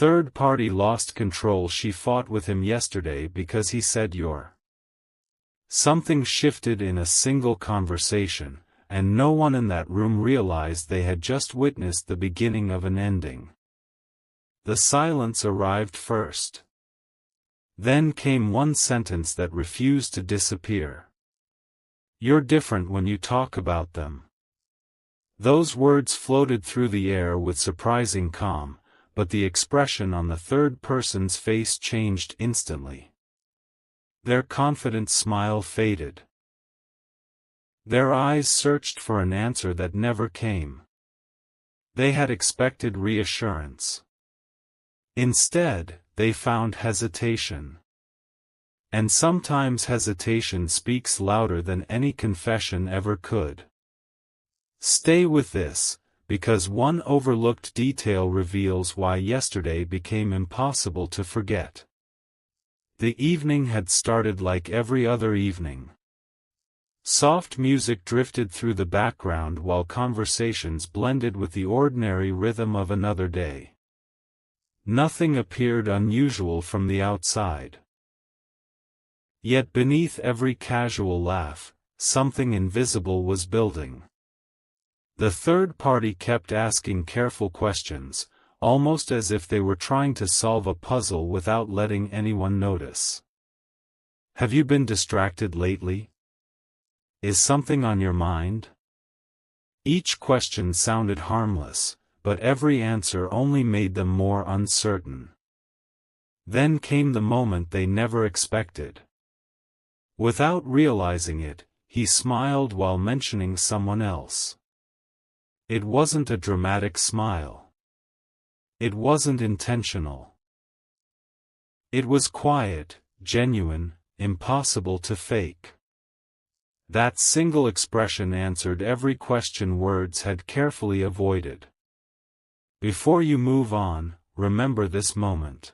third party lost control. She fought with him yesterday because he said you're. Something shifted in a single conversation, and no one in that room realized they had just witnessed the beginning of an ending. The silence arrived first. Then came one sentence that refused to disappear. You're different when you talk about them. Those words floated through the air with surprising calm, but the expression on the third person's face changed instantly. Their confident smile faded. Their eyes searched for an answer that never came. They had expected reassurance. Instead, they found hesitation. And sometimes hesitation speaks louder than any confession ever could. Stay with this, because one overlooked detail reveals why yesterday became impossible to forget. The evening had started like every other evening. Soft music drifted through the background while conversations blended with the ordinary rhythm of another day. Nothing appeared unusual from the outside. Yet beneath every casual laugh, something invisible was building. The third party kept asking careful questions, almost as if they were trying to solve a puzzle without letting anyone notice. Have you been distracted lately? Is something on your mind? Each question sounded harmless, but every answer only made them more uncertain. Then came the moment they never expected. Without realizing it, he smiled while mentioning someone else. It wasn't a dramatic smile. It wasn't intentional. It was quiet, genuine, impossible to fake. That single expression answered every question words had carefully avoided. Before you move on, remember this moment.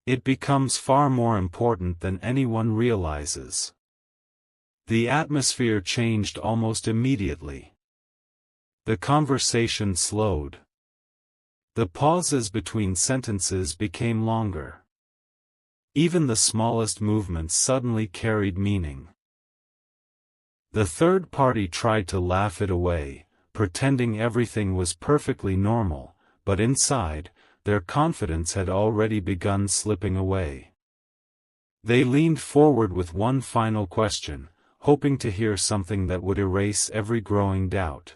It becomes far more important than anyone realizes. The atmosphere changed almost immediately. The conversation slowed. The pauses between sentences became longer. Even the smallest movements suddenly carried meaning. The third party tried to laugh it away, pretending everything was perfectly normal, but inside, their confidence had already begun slipping away. They leaned forward with one final question, hoping to hear something that would erase every growing doubt.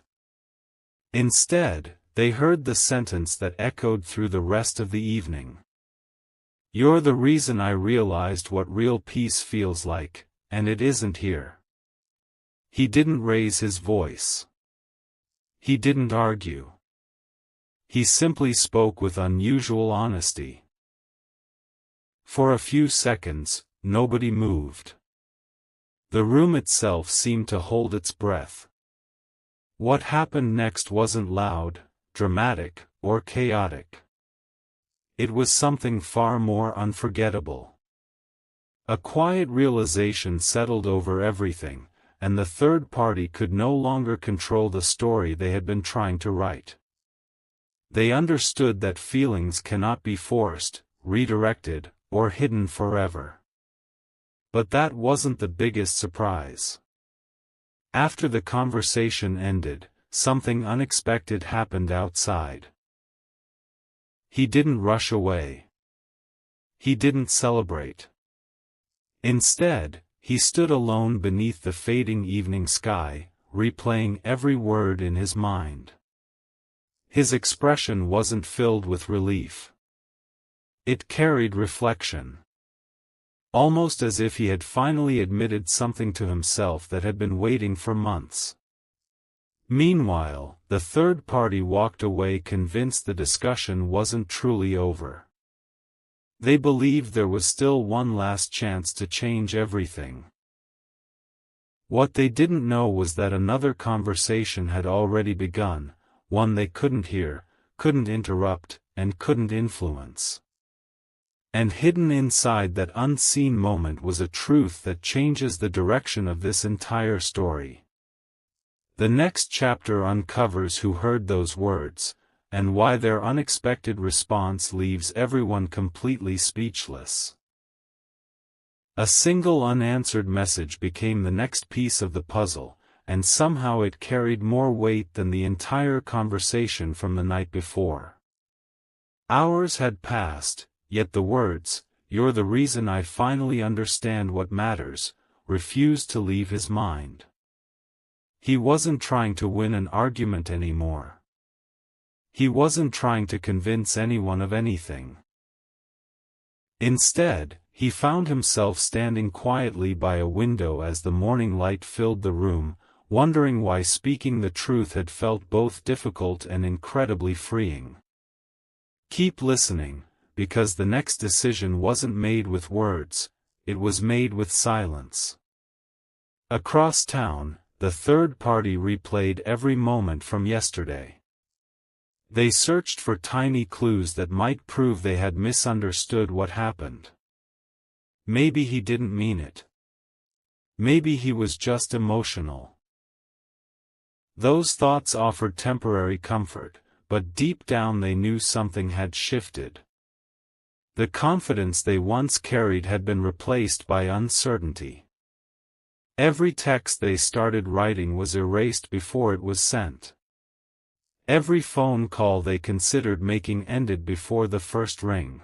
Instead, they heard the sentence that echoed through the rest of the evening. You're the reason I realized what real peace feels like, and it isn't here. He didn't raise his voice. He didn't argue. He simply spoke with unusual honesty. For a few seconds, nobody moved. The room itself seemed to hold its breath. What happened next wasn't loud, dramatic, or chaotic. It was something far more unforgettable. A quiet realization settled over everything, and the third party could no longer control the story they had been trying to write. They understood that feelings cannot be forced, redirected, or hidden forever. But that wasn't the biggest surprise. After the conversation ended, something unexpected happened outside. He didn't rush away. He didn't celebrate. Instead, he stood alone beneath the fading evening sky, replaying every word in his mind. His expression wasn't filled with relief. It carried reflection. Almost as if he had finally admitted something to himself that had been waiting for months. Meanwhile, the third party walked away convinced the discussion wasn't truly over. They believed there was still one last chance to change everything. What they didn't know was that another conversation had already begun, one they couldn't hear, couldn't interrupt, and couldn't influence. And hidden inside that unseen moment was a truth that changes the direction of this entire story. The next chapter uncovers who heard those words, and why their unexpected response leaves everyone completely speechless. A single unanswered message became the next piece of the puzzle, and somehow it carried more weight than the entire conversation from the night before. Hours had passed, yet the words, "You're the reason I finally understand what matters," refused to leave his mind. He wasn't trying to win an argument anymore. He wasn't trying to convince anyone of anything. Instead, he found himself standing quietly by a window as the morning light filled the room, wondering why speaking the truth had felt both difficult and incredibly freeing. Keep listening, because the next decision wasn't made with words, it was made with silence. Across town, the third party replayed every moment from yesterday. They searched for tiny clues that might prove they had misunderstood what happened. Maybe he didn't mean it. Maybe he was just emotional. Those thoughts offered temporary comfort, but deep down they knew something had shifted. The confidence they once carried had been replaced by uncertainty. Every text they started writing was erased before it was sent. Every phone call they considered making ended before the first ring.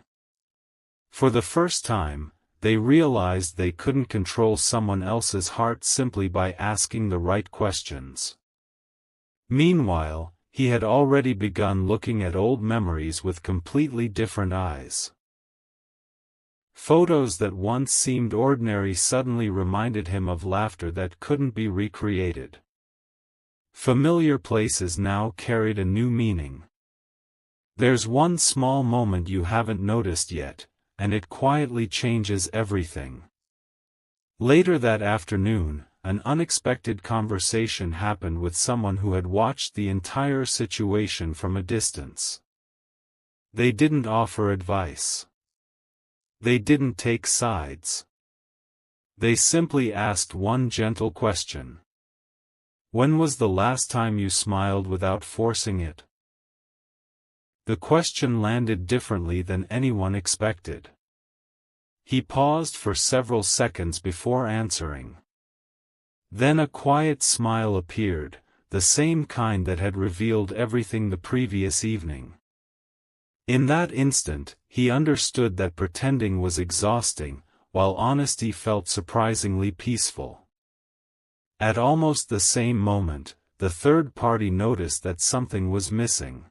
For the first time, they realized they couldn't control someone else's heart simply by asking the right questions. Meanwhile, he had already begun looking at old memories with completely different eyes. Photos that once seemed ordinary suddenly reminded him of laughter that couldn't be recreated. Familiar places now carried a new meaning. There's one small moment you haven't noticed yet, and it quietly changes everything. Later that afternoon, an unexpected conversation happened with someone who had watched the entire situation from a distance. They didn't offer advice. They didn't take sides. They simply asked one gentle question. When was the last time you smiled without forcing it? The question landed differently than anyone expected. He paused for several seconds before answering. Then a quiet smile appeared, the same kind that had revealed everything the previous evening. In that instant, he understood that pretending was exhausting, while honesty felt surprisingly peaceful. At almost the same moment, the third party noticed that something was missing.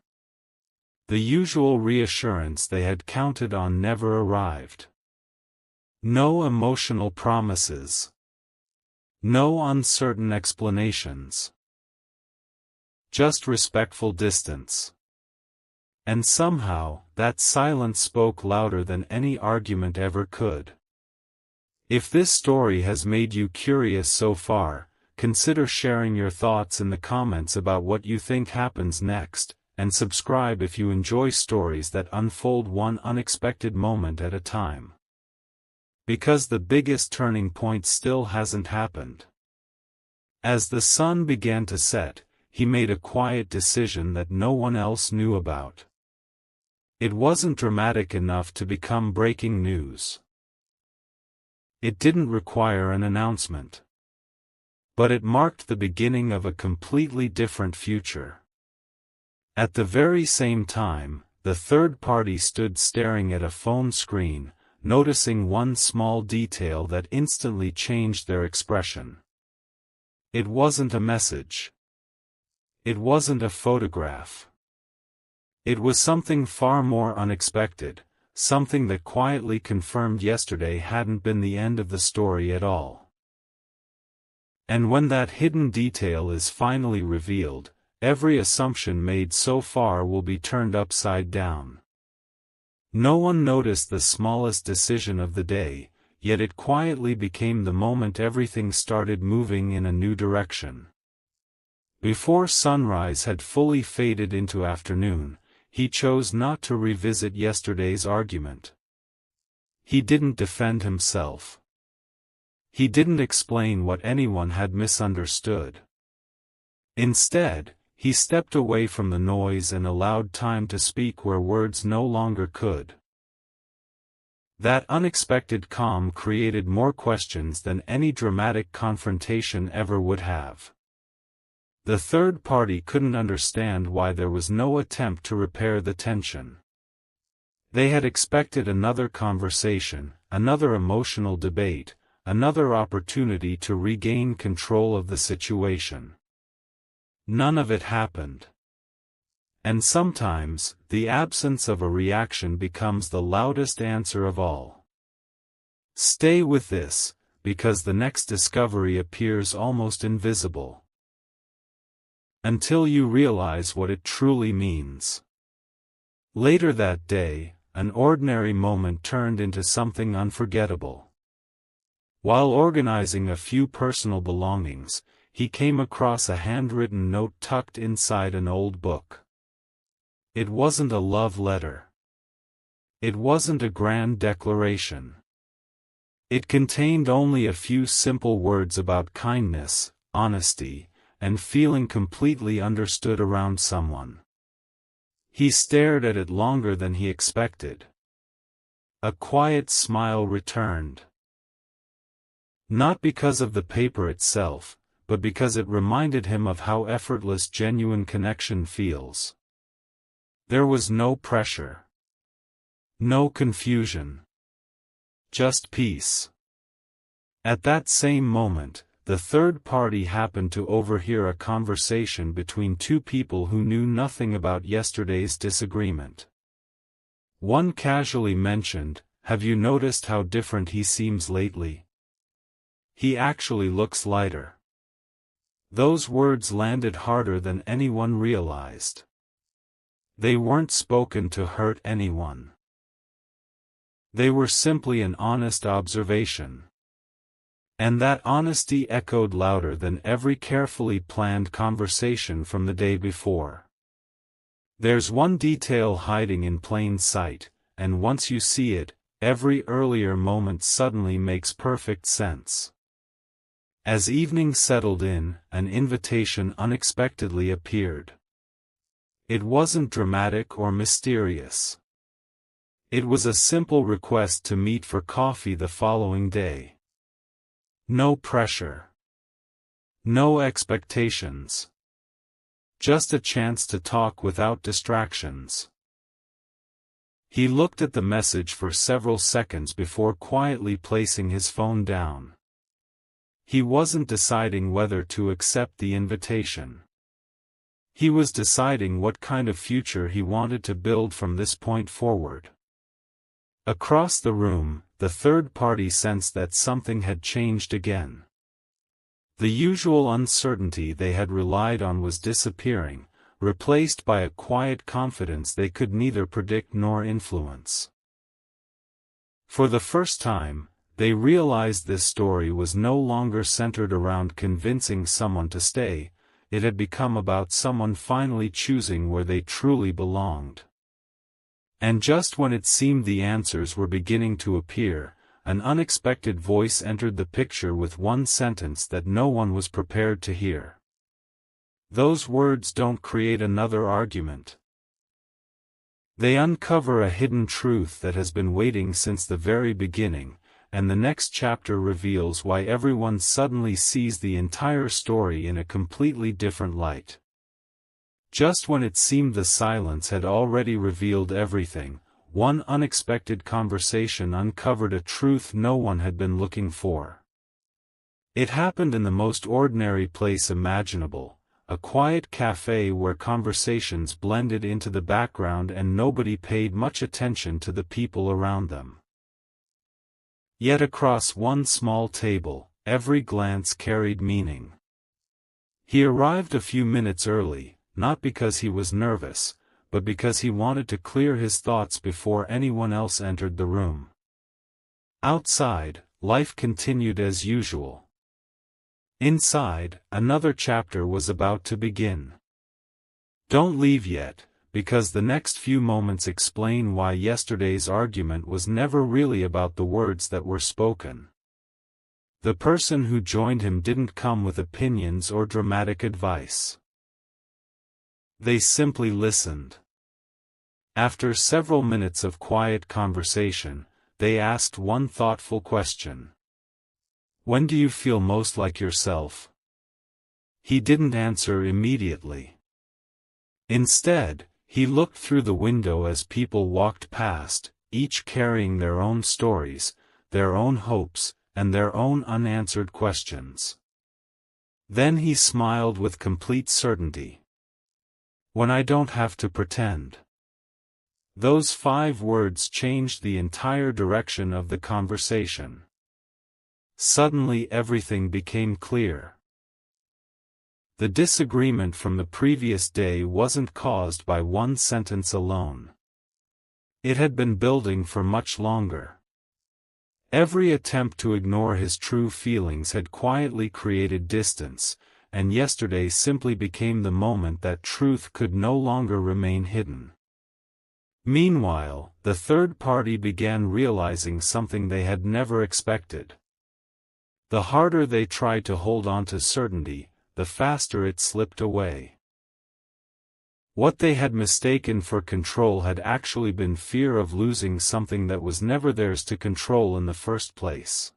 The usual reassurance they had counted on never arrived. No emotional promises. No uncertain explanations. Just respectful distance. And somehow, that silence spoke louder than any argument ever could. If this story has made you curious so far, consider sharing your thoughts in the comments about what you think happens next, and subscribe if you enjoy stories that unfold one unexpected moment at a time. Because the biggest turning point still hasn't happened. As the sun began to set, he made a quiet decision that no one else knew about. It wasn't dramatic enough to become breaking news. It didn't require an announcement. But it marked the beginning of a completely different future. At the very same time, the third party stood staring at a phone screen, noticing one small detail that instantly changed their expression. It wasn't a message. It wasn't a photograph. It was something far more unexpected, something that quietly confirmed yesterday hadn't been the end of the story at all. And when that hidden detail is finally revealed, every assumption made so far will be turned upside down. No one noticed the smallest decision of the day, yet it quietly became the moment everything started moving in a new direction. Before sunrise had fully faded into afternoon, he chose not to revisit yesterday's argument. He didn't defend himself. He didn't explain what anyone had misunderstood. Instead, He stepped away from the noise and allowed time to speak where words no longer could. That unexpected calm created more questions than any dramatic confrontation ever would have. The third party couldn't understand why there was no attempt to repair the tension. They had expected another conversation, another emotional debate, another opportunity to regain control of the situation. None of it happened. And sometimes, the absence of a reaction becomes the loudest answer of all. Stay with this, because the next discovery appears almost invisible. Until you realize what it truly means. Later that day, an ordinary moment turned into something unforgettable. While organizing a few personal belongings, he came across a handwritten note tucked inside an old book. It wasn't a love letter. It wasn't a grand declaration. It contained only a few simple words about kindness, honesty, and feeling completely understood around someone. He stared at it longer than he expected. A quiet smile returned. Not because of the paper itself, but because it reminded him of how effortless genuine connection feels. There was no pressure. No confusion. Just peace. At that same moment, the third party happened to overhear a conversation between two people who knew nothing about yesterday's disagreement. One casually mentioned, "Have you noticed how different he seems lately? He actually looks lighter." Those words landed harder than anyone realized. They weren't spoken to hurt anyone. They were simply an honest observation. And that honesty echoed louder than every carefully planned conversation from the day before. There's one detail hiding in plain sight, and once you see it, every earlier moment suddenly makes perfect sense. As evening settled in, an invitation unexpectedly appeared. It wasn't dramatic or mysterious. It was a simple request to meet for coffee the following day. No pressure. No expectations. Just a chance to talk without distractions. He looked at the message for several seconds before quietly placing his phone down. He wasn't deciding whether to accept the invitation. He was deciding what kind of future he wanted to build from this point forward. Across the room, the third party sensed that something had changed again. The usual uncertainty they had relied on was disappearing, replaced by a quiet confidence they could neither predict nor influence. For the first time, they realized this story was no longer centered around convincing someone to stay, it had become about someone finally choosing where they truly belonged. And just when it seemed the answers were beginning to appear, an unexpected voice entered the picture with one sentence that no one was prepared to hear. Those words don't create another argument. They uncover a hidden truth that has been waiting since the very beginning, and the next chapter reveals why everyone suddenly sees the entire story in a completely different light. Just when it seemed the silence had already revealed everything, one unexpected conversation uncovered a truth no one had been looking for. It happened in the most ordinary place imaginable, a quiet cafe where conversations blended into the background and nobody paid much attention to the people around them. Yet across one small table, every glance carried meaning. He arrived a few minutes early, not because he was nervous, but because he wanted to clear his thoughts before anyone else entered the room. Outside, life continued as usual. Inside, another chapter was about to begin. Don't leave yet, because the next few moments explain why yesterday's argument was never really about the words that were spoken. The person who joined him didn't come with opinions or dramatic advice. They simply listened. After several minutes of quiet conversation, they asked one thoughtful question. "When do you feel most like yourself?" He didn't answer immediately. Instead, he looked through the window as people walked past, each carrying their own stories, their own hopes, and their own unanswered questions. Then he smiled with complete certainty. "When I don't have to pretend." Those 5 words changed the entire direction of the conversation. Suddenly everything became clear. The disagreement from the previous day wasn't caused by one sentence alone. It had been building for much longer. Every attempt to ignore his true feelings had quietly created distance, and yesterday simply became the moment that truth could no longer remain hidden. Meanwhile, the third party began realizing something they had never expected. The harder they tried to hold on to certainty, the faster it slipped away. What they had mistaken for control had actually been fear of losing something that was never theirs to control in the first place.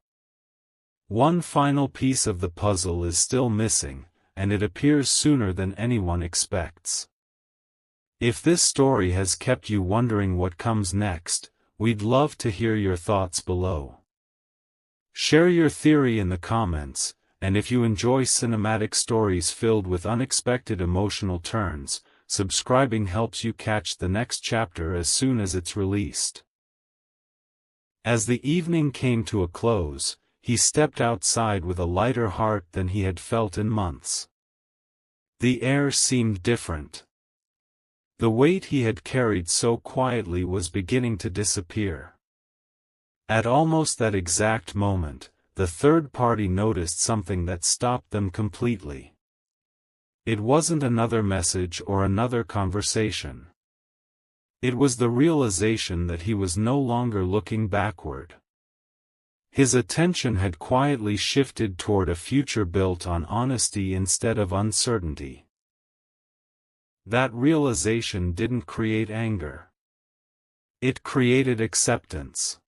One final piece of the puzzle is still missing, and it appears sooner than anyone expects. If this story has kept you wondering what comes next, we'd love to hear your thoughts below. Share your theory in the comments, and if you enjoy cinematic stories filled with unexpected emotional turns, subscribing helps you catch the next chapter as soon as it's released. As the evening came to a close, he stepped outside with a lighter heart than he had felt in months. The air seemed different. The weight he had carried so quietly was beginning to disappear. At almost that exact moment, the third party noticed something that stopped them completely. It wasn't another message or another conversation. It was the realization that he was no longer looking backward. His attention had quietly shifted toward a future built on honesty instead of uncertainty. That realization didn't create anger. It created acceptance.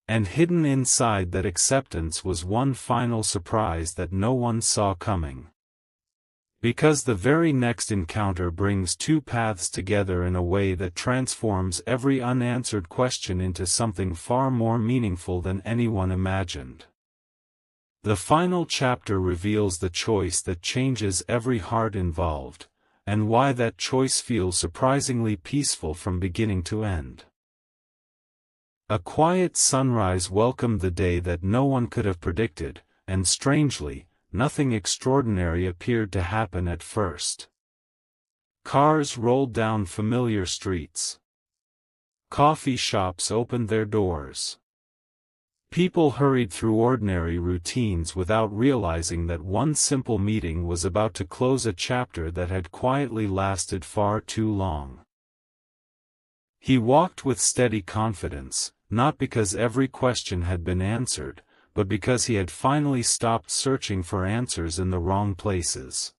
And hidden inside that acceptance was one final surprise that no one saw coming. Because the very next encounter brings 2 paths together in a way that transforms every unanswered question into something far more meaningful than anyone imagined. The final chapter reveals the choice that changes every heart involved, and why that choice feels surprisingly peaceful from beginning to end. A quiet sunrise welcomed the day that no one could have predicted, and strangely, nothing extraordinary appeared to happen at first. Cars rolled down familiar streets. Coffee shops opened their doors. People hurried through ordinary routines without realizing that one simple meeting was about to close a chapter that had quietly lasted far too long. He walked with steady confidence, not because every question had been answered, but because he had finally stopped searching for answers in the wrong places.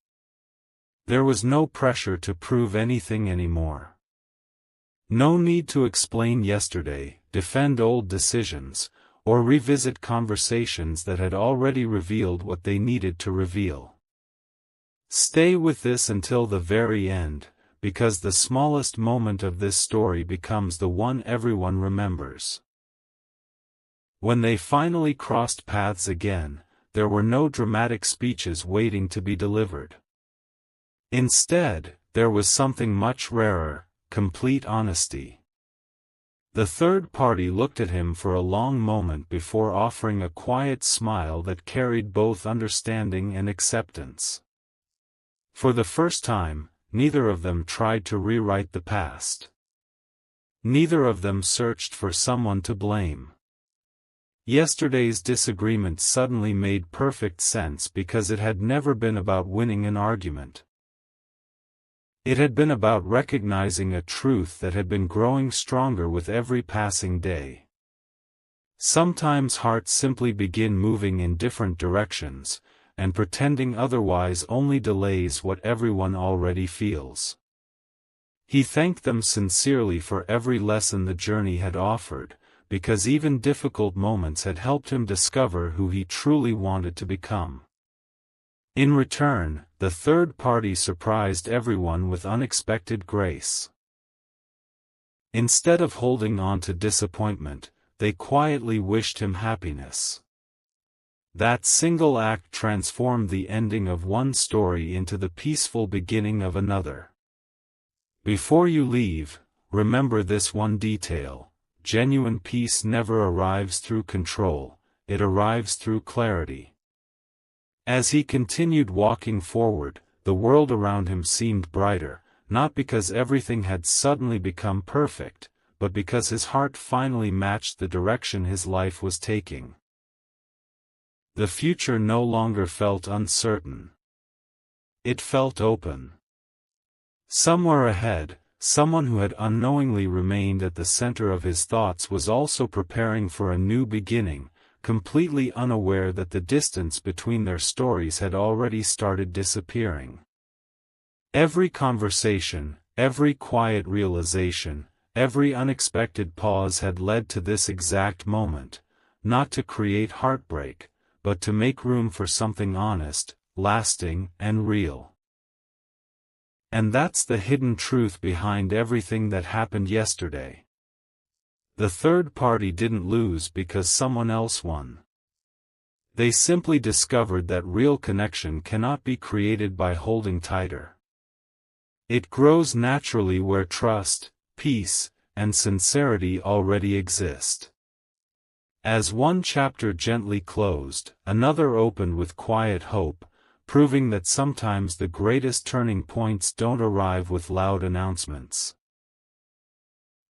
There was no pressure to prove anything anymore. No need to explain yesterday, defend old decisions, or revisit conversations that had already revealed what they needed to reveal. Stay with this until the very end, because the smallest moment of this story becomes the one everyone remembers. When they finally crossed paths again, there were no dramatic speeches waiting to be delivered. Instead, there was something much rarer: complete honesty. The third party looked at him for a long moment before offering a quiet smile that carried both understanding and acceptance. For the first time, neither of them tried to rewrite the past. Neither of them searched for someone to blame. Yesterday's disagreement suddenly made perfect sense because it had never been about winning an argument. It had been about recognizing a truth that had been growing stronger with every passing day. Sometimes hearts simply begin moving in different directions, and pretending otherwise only delays what everyone already feels. He thanked them sincerely for every lesson the journey had offered, because even difficult moments had helped him discover who he truly wanted to become. In return, the third party surprised everyone with unexpected grace. Instead of holding on to disappointment, they quietly wished him happiness. That single act transformed the ending of one story into the peaceful beginning of another. Before you leave, remember this one detail: genuine peace never arrives through control, it arrives through clarity. As he continued walking forward, the world around him seemed brighter, not because everything had suddenly become perfect, but because his heart finally matched the direction his life was taking. The future no longer felt uncertain. It felt open. Somewhere ahead, someone who had unknowingly remained at the center of his thoughts was also preparing for a new beginning, completely unaware that the distance between their stories had already started disappearing. Every conversation, every quiet realization, every unexpected pause had led to this exact moment, not to create heartbreak, but to make room for something honest, lasting, and real. And that's the hidden truth behind everything that happened yesterday. The third party didn't lose because someone else won. They simply discovered that real connection cannot be created by holding tighter. It grows naturally where trust, peace, and sincerity already exist. As one chapter gently closed, another opened with quiet hope, proving that sometimes the greatest turning points don't arrive with loud announcements.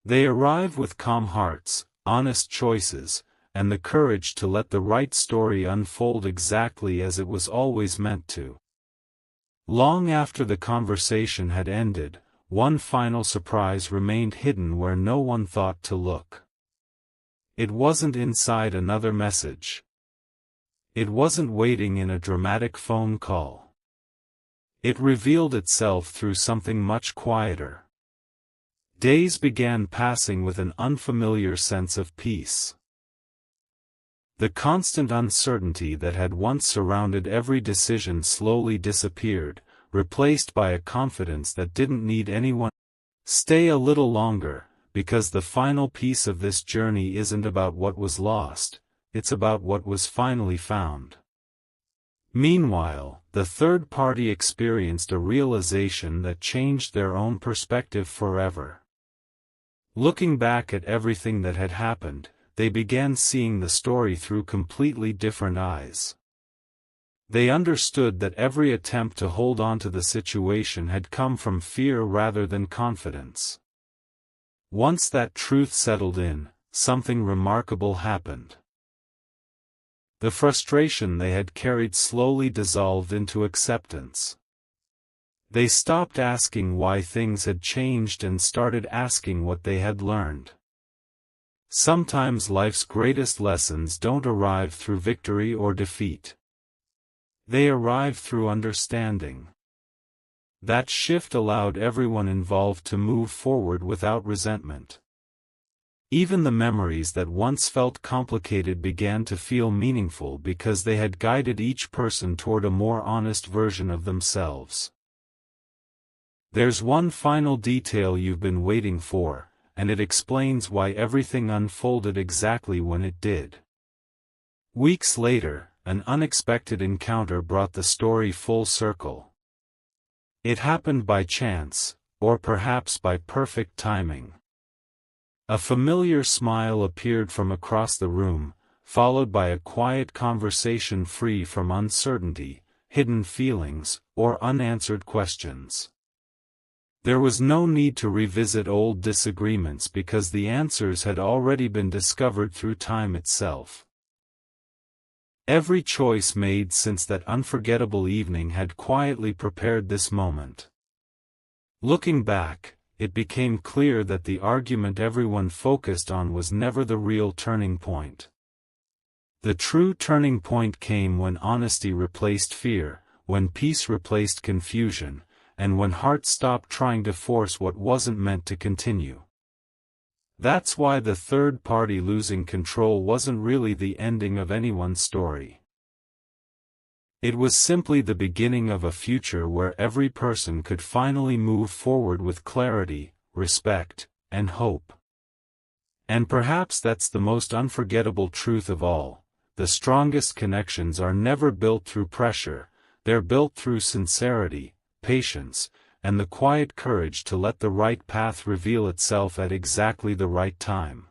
They arrive with calm hearts, honest choices, and the courage to let the right story unfold exactly as it was always meant to. Long after the conversation had ended, one final surprise remained hidden where no one thought to look. It wasn't inside another message. It wasn't waiting in a dramatic phone call. It revealed itself through something much quieter. Days began passing with an unfamiliar sense of peace. The constant uncertainty that had once surrounded every decision slowly disappeared, replaced by a confidence that didn't need anyone. Stay a little longer, because the final piece of this journey isn't about what was lost, it's about what was finally found. Meanwhile, the third party experienced a realization that changed their own perspective forever. Looking back at everything that had happened, they began seeing the story through completely different eyes. They understood that every attempt to hold on to the situation had come from fear rather than confidence. Once that truth settled in, something remarkable happened. The frustration they had carried slowly dissolved into acceptance. They stopped asking why things had changed and started asking what they had learned. Sometimes life's greatest lessons don't arrive through victory or defeat. They arrive through understanding. That shift allowed everyone involved to move forward without resentment. Even the memories that once felt complicated began to feel meaningful because they had guided each person toward a more honest version of themselves. There's one final detail you've been waiting for, and it explains why everything unfolded exactly when it did. Weeks later, an unexpected encounter brought the story full circle. It happened by chance, or perhaps by perfect timing. A familiar smile appeared from across the room, followed by a quiet conversation free from uncertainty, hidden feelings, or unanswered questions. There was no need to revisit old disagreements because the answers had already been discovered through time itself. Every choice made since that unforgettable evening had quietly prepared this moment. Looking back, it became clear that the argument everyone focused on was never the real turning point. The true turning point came when honesty replaced fear, when peace replaced confusion, and when hearts stopped trying to force what wasn't meant to continue. That's why the third party losing control wasn't really the ending of anyone's story. It was simply the beginning of a future where every person could finally move forward with clarity, respect, and hope. And perhaps that's the most unforgettable truth of all: the strongest connections are never built through pressure, they're built through sincerity, patience, and the quiet courage to let the right path reveal itself at exactly the right time.